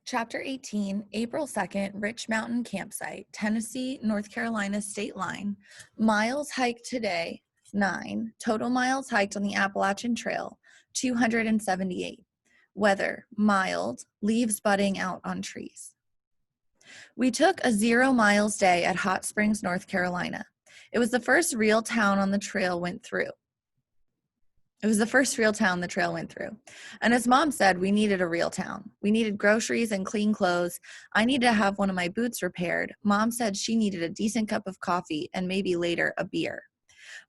Chapter 18, April 2nd, Rich Mountain Campsite, Tennessee, North Carolina state line. Miles hiked today, 9. Total miles hiked on the Appalachian Trail, 278. Weather, mild, leaves budding out on trees. We took a 0 miles day at Hot Springs, North Carolina. It was the first real town on the trail went through. It was the first real town the trail went through. And as Mom said, we needed a real town. We needed groceries and clean clothes. I needed to have one of my boots repaired. Mom said she needed a decent cup of coffee and maybe later a beer.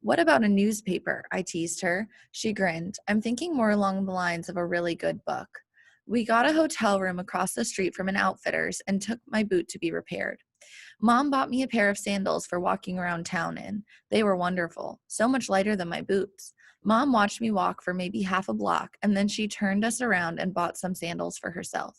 What about a newspaper? I teased her. She grinned. I'm thinking more along the lines of a really good book. We got a hotel room across the street from an outfitter's and took my boot to be repaired. Mom bought me a pair of sandals for walking around town in. They were wonderful, so much lighter than my boots. Mom watched me walk for maybe half a block, and then she turned us around and bought some sandals for herself.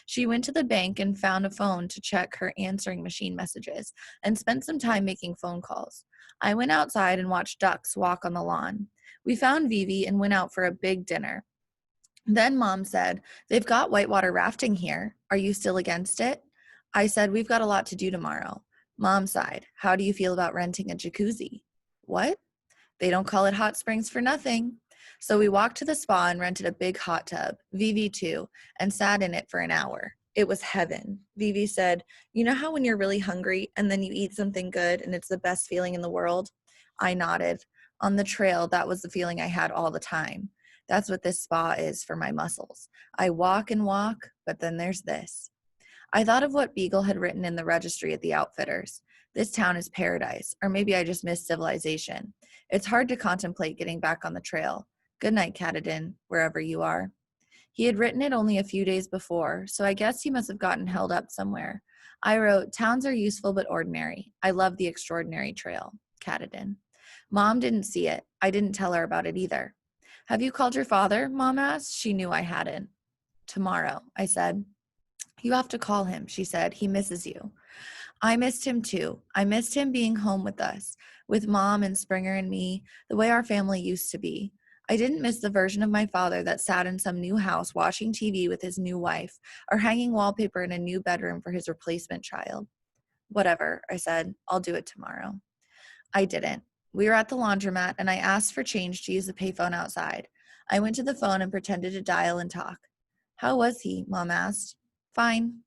She went to the bank and found a phone to check her answering machine messages and spent some time making phone calls. I went outside and watched ducks walk on the lawn. We found Vivi and went out for a big dinner. Then Mom said, "They've got whitewater rafting here. Are you still against it?" I said, "We've got a lot to do tomorrow." Mom sighed. "How do you feel about renting a jacuzzi?" "What?" "They don't call it hot springs for nothing." So we walked to the spa and rented a big hot tub, Vivi too, and sat in it for an hour. It was heaven. Vivi said, "You know how when you're really hungry and then you eat something good and it's the best feeling in the world?" I nodded. On the trail, that was the feeling I had all the time. That's what this spa is for my muscles. I walk and walk, but then there's this. I thought of what Beagle had written in the registry at the outfitters. This town is paradise, or maybe I just missed civilization. It's hard to contemplate getting back on the trail. Good night, Katadin, wherever you are. He had written it only a few days before, so I guess he must have gotten held up somewhere. I wrote, "Towns are useful but ordinary. I love the extraordinary trail, Katadin." Mom didn't see it. I didn't tell her about it either. "Have you called your father?" Mom asked. She knew I hadn't. "Tomorrow," I said. "You have to call him," she said. "He misses you." I missed him too. I missed him being home with us, with Mom and Springer and me, the way our family used to be. I didn't miss the version of my father that sat in some new house watching TV with his new wife, or hanging wallpaper in a new bedroom for his replacement child. "Whatever," I said. "I'll do it tomorrow." I didn't. We were at the laundromat, and I asked for change to use the payphone outside. I went to the phone and pretended to dial and talk. "How was he?" Mom asked. "Fine."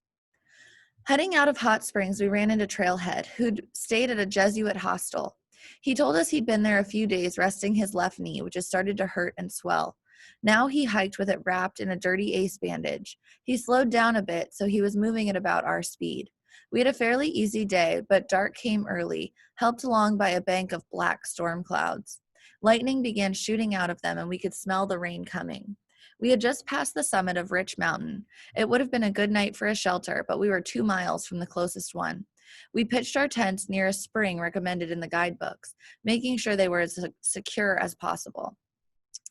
Heading out of Hot Springs, we ran into Trailhead, who'd stayed at a Jesuit hostel. He told us he'd been there a few days resting his left knee, which had started to hurt and swell. Now he hiked with it wrapped in a dirty ace bandage. He slowed down a bit, so he was moving at about our speed. We had a fairly easy day, but dark came early, helped along by a bank of black storm clouds. Lightning began shooting out of them, and we could smell the rain coming. We had just passed the summit of Rich Mountain. It would have been a good night for a shelter, but we were 2 miles from the closest one. We pitched our tents near a spring recommended in the guidebooks, making sure they were as secure as possible.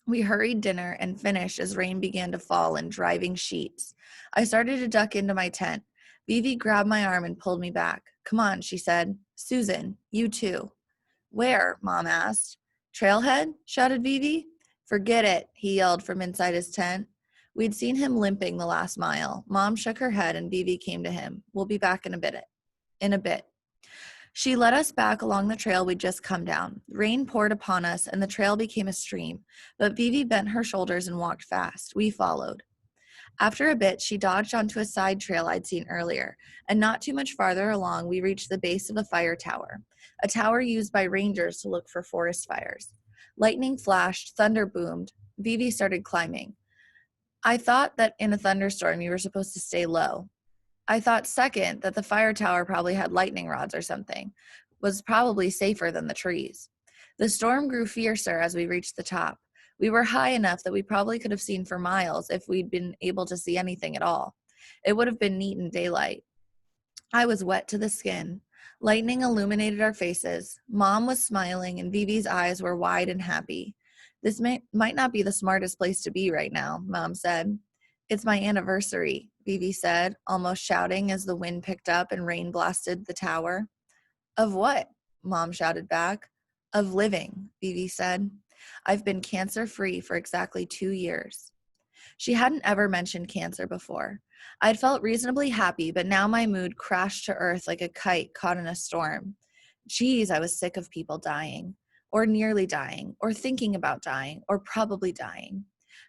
We hurried dinner and finished as rain began to fall in driving sheets. I started to duck into my tent. Vivi grabbed my arm and pulled me back. "Come on," she said. "Susan, you too." "Where?" Mom asked. "Trailhead?" shouted Vivi. "Forget it," he yelled from inside his tent. We'd seen him limping the last mile. Mom shook her head and Vivi came to him. "We'll be back in a bit." She led us back along the trail we'd just come down. Rain poured upon us and the trail became a stream, but Vivi bent her shoulders and walked fast. We followed. After a bit, she dodged onto a side trail I'd seen earlier, and not too much farther along, we reached the base of the fire tower, a tower used by rangers to look for forest fires. Lightning flashed, thunder boomed. Vivi started climbing. I thought that in a thunderstorm you were supposed to stay low. I thought second that the fire tower probably had lightning rods or something, was probably safer than the trees. The storm grew fiercer as we reached the top. We were high enough that we probably could have seen for miles if we'd been able to see anything at all. It would have been neat in daylight. I was wet to the skin. Lightning illuminated our faces. Mom was smiling and Vivi's eyes were wide and happy. "This might not be the smartest place to be right now," Mom said. "It's my anniversary," Vivi said, almost shouting as the wind picked up and rain blasted the tower. "Of what?" Mom shouted back. "Of living," Vivi said. "I've been cancer-free for exactly 2 years." She hadn't ever mentioned cancer before. I'd felt reasonably happy, but now my mood crashed to earth like a kite caught in a storm. Geez, I was sick of people dying, or nearly dying, or thinking about dying, or probably dying.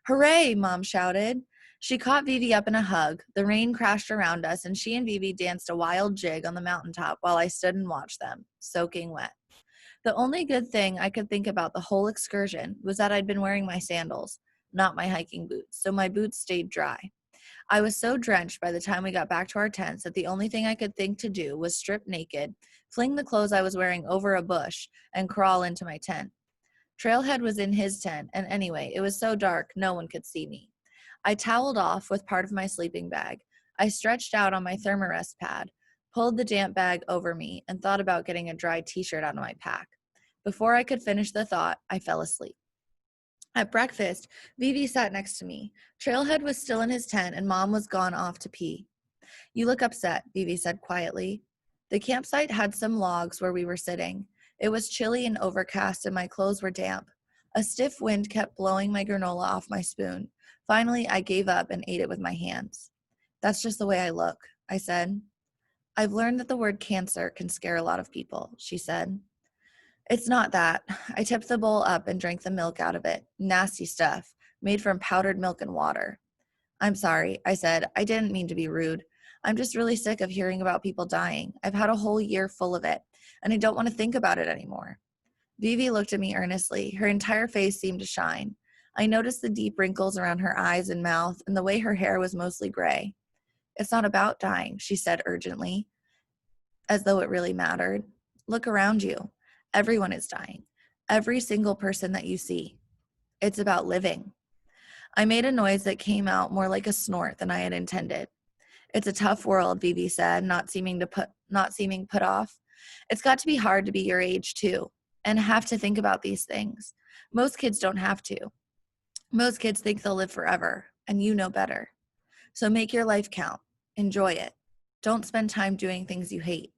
Hooray, Mom shouted. She caught Vivi up in a hug. The rain crashed around us, and she and Vivi danced a wild jig on the mountaintop while I stood and watched them, soaking wet. The only good thing I could think about the whole excursion was that I'd been wearing my sandals, not my hiking boots, so my boots stayed dry. I was so drenched by the time we got back to our tents that the only thing I could think to do was strip naked, fling the clothes I was wearing over a bush, and crawl into my tent. Trailhead was in his tent, and anyway, it was so dark no one could see me. I toweled off with part of my sleeping bag. I stretched out on my thermarest pad, pulled the damp bag over me, and thought about getting a dry t-shirt out of my pack. Before I could finish the thought, I fell asleep. At breakfast, Vivi sat next to me. Trailhead was still in his tent, and Mom was gone off to pee. You look upset, Vivi said quietly. The campsite had some logs where we were sitting. It was chilly and overcast, and my clothes were damp. A stiff wind kept blowing my granola off my spoon. Finally, I gave up and ate it with my hands. That's just the way I look, I said. I've learned that the word cancer can scare a lot of people, she said. It's not that. I tipped the bowl up and drank the milk out of it. Nasty stuff, made from powdered milk and water. I'm sorry, I said. I didn't mean to be rude. I'm just really sick of hearing about people dying. I've had a whole year full of it, and I don't want to think about it anymore. Vivi looked at me earnestly. Her entire face seemed to shine. I noticed the deep wrinkles around her eyes and mouth and the way her hair was mostly gray. It's not about dying, she said urgently, as though it really mattered. Look around you. Everyone is dying. Every single person that you see. It's about living. I made a noise that came out more like a snort than I had intended. It's a tough world, Vivi said, not seeming put off. It's got to be hard to be your age too, and have to think about these things. Most kids don't have to. Most kids think they'll live forever, and you know better. So make your life count. Enjoy it. Don't spend time doing things you hate.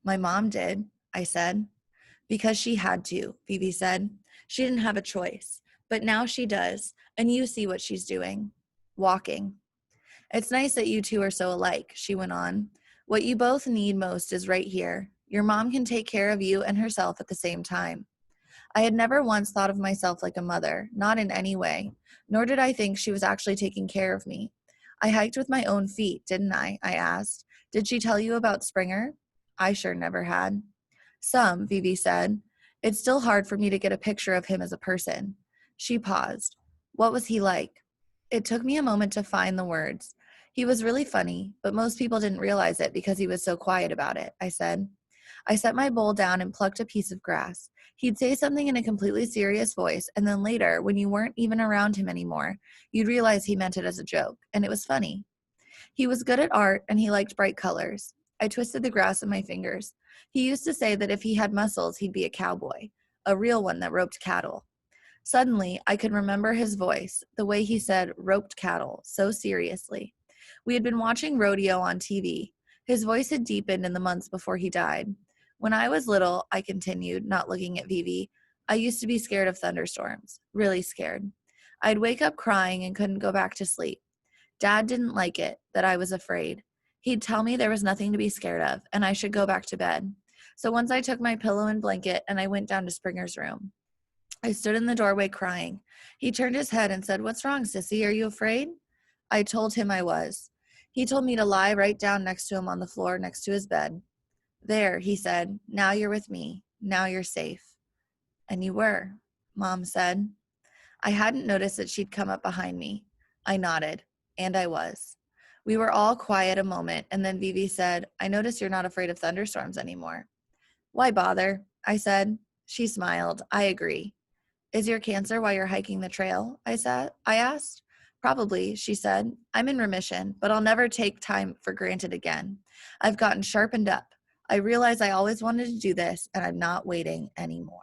My mom did, I said. Because she had to, Vivi said. She didn't have a choice, but now she does, and you see what she's doing. Walking. It's nice that you two are so alike, she went on. What you both need most is right here. Your mom can take care of you and herself at the same time. I had never once thought of myself like a mother, not in any way, nor did I think she was actually taking care of me. I hiked with my own feet, didn't I asked. Did she tell you about Springer? I sure never had. Some, Vivi said. It's still hard for me to get a picture of him as a person. She paused. What was he like? It took me a moment to find the words. He was really funny, but most people didn't realize it because he was so quiet about it, I said. I set my bowl down and plucked a piece of grass. He'd say something in a completely serious voice, and then later, when you weren't even around him anymore, you'd realize he meant it as a joke, and it was funny. He was good at art, and he liked bright colors. I twisted the grass in my fingers. He used to say that if he had muscles, he'd be a cowboy, a real one that roped cattle. Suddenly, I could remember his voice, the way he said roped cattle, so seriously. We had been watching rodeo on TV. His voice had deepened in the months before he died. When I was little, I continued, not looking at Vivi, I used to be scared of thunderstorms, really scared. I'd wake up crying and couldn't go back to sleep. Dad didn't like it, that I was afraid. He'd tell me there was nothing to be scared of, and I should go back to bed. So once I took my pillow and blanket, and I went down to Springer's room. I stood in the doorway crying. He turned his head and said, "What's wrong, Sissy? Are you afraid?" I told him I was. He told me to lie right down next to him on the floor next to his bed. There, he said, now you're with me. Now you're safe. And you were, Mom said. I hadn't noticed that she'd come up behind me. I nodded, and I was. We were all quiet a moment, and then Vivi said, I notice you're not afraid of thunderstorms anymore. Why bother? I said. She smiled. I agree. Is your cancer why you're hiking the trail? I asked. Probably, she said. I'm in remission, but I'll never take time for granted again. I've gotten sharpened up. I realize I always wanted to do this, and I'm not waiting anymore.